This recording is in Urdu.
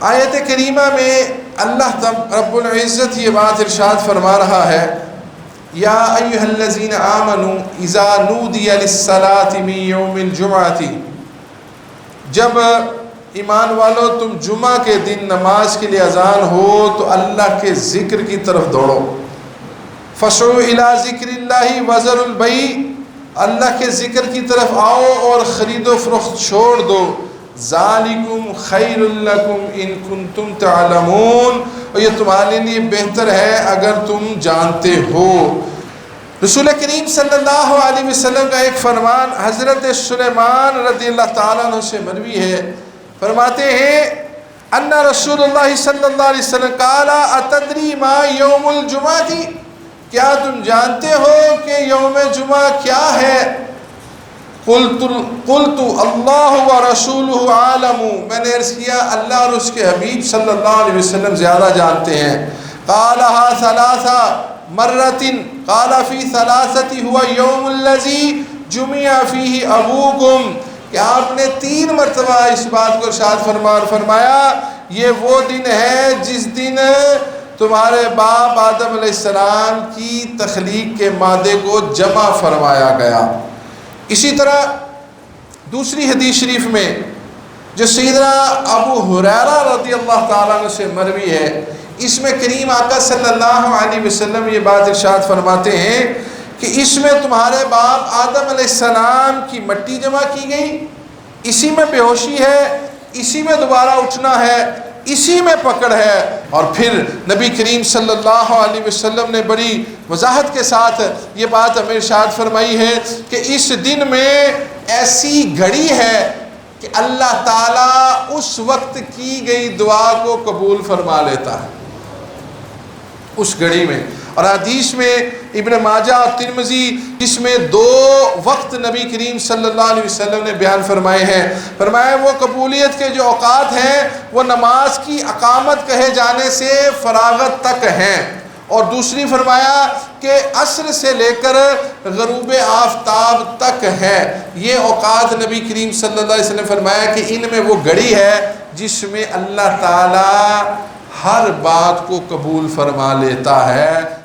آیت کریمہ میں اللہ رب العزت یہ بات ارشاد فرما رہا ہے، یا ایھا الذین آمنوا اذا نودی للصلاۃ من یوم الجمعۃ، جب ایمان والو تم جمعہ کے دن نماز کے لیے اذان ہو تو اللہ کے ذکر کی طرف دوڑو، فسعوا الی ذکر اللہ وذروا البیع، اللہ کے ذکر کی طرف آؤ اور خرید و فروخت چھوڑ دو، ذالکم خیر لکم ان کنتم تعلمون، اور یہ تمہارے لیے بہتر ہے اگر تم جانتے ہو۔ رسول کریم صلی اللہ علیہ وسلم کا ایک فرمان حضرت سلیمان رضی اللہ تعالیٰ عنہ سے مروی ہے، فرماتے ہیں ان رسول اللہ صلی اللہ علیہ وسلم قال اتدری ما یوم الجمعہ، کیا تم جانتے ہو کہ یوم جمعہ کیا ہے؟ قلت اللہ ورسولہ عالم، میں نے عرض کیا اللہ اور اس کے حبیب صلی اللہ علیہ وسلم زیادہ جانتے ہیں۔ قالھا ثلاث مرات، قال فی ثلاثۃ هو یوم الذی جمع فیہ ابوکم، کہ آپ نے 3 مرتبہ اس بات کو ارشاد فرمایا یہ وہ دن ہے جس دن تمہارے باپ آدم علیہ السلام کی تخلیق کے مادے کو جمع فرمایا گیا۔ اسی طرح دوسری حدیث شریف میں جو سیدنا ابو ہریرہ رضی اللہ تعالیٰ عنہ سے مروی ہے، اس میں کریم آقا صلی اللہ علیہ وسلم یہ بات ارشاد فرماتے ہیں کہ اس میں تمہارے باپ آدم علیہ السلام کی مٹی جمع کی گئی، اسی میں بے ہوشی ہے، اسی میں دوبارہ اٹھنا ہے، اسی میں پکڑ ہے۔ اور پھر نبی کریم صلی اللہ علیہ وسلم نے بڑی وضاحت کے ساتھ یہ بات ہمیں ارشاد فرمائی ہے کہ اس دن میں ایسی گھڑی ہے کہ اللہ تعالیٰ اس وقت کی گئی دعا کو قبول فرما لیتا ہے اس گھڑی میں۔ اور حدیث میں ابن ماجہ اور ترمذی جس میں 2 وقت نبی کریم صلی اللہ علیہ وسلم نے بیان فرمائے ہیں، فرمایا وہ قبولیت کے جو اوقات ہیں وہ نماز کی اقامت کہے جانے سے فراغت تک ہیں، اور دوسری فرمایا کہ عصر سے لے کر غروب آفتاب تک ہے۔ یہ اوقات نبی کریم صلی اللہ علیہ وسلم فرمایا کہ ان میں وہ گھڑی ہے جس میں اللہ تعالی ہر بات کو قبول فرما لیتا ہے۔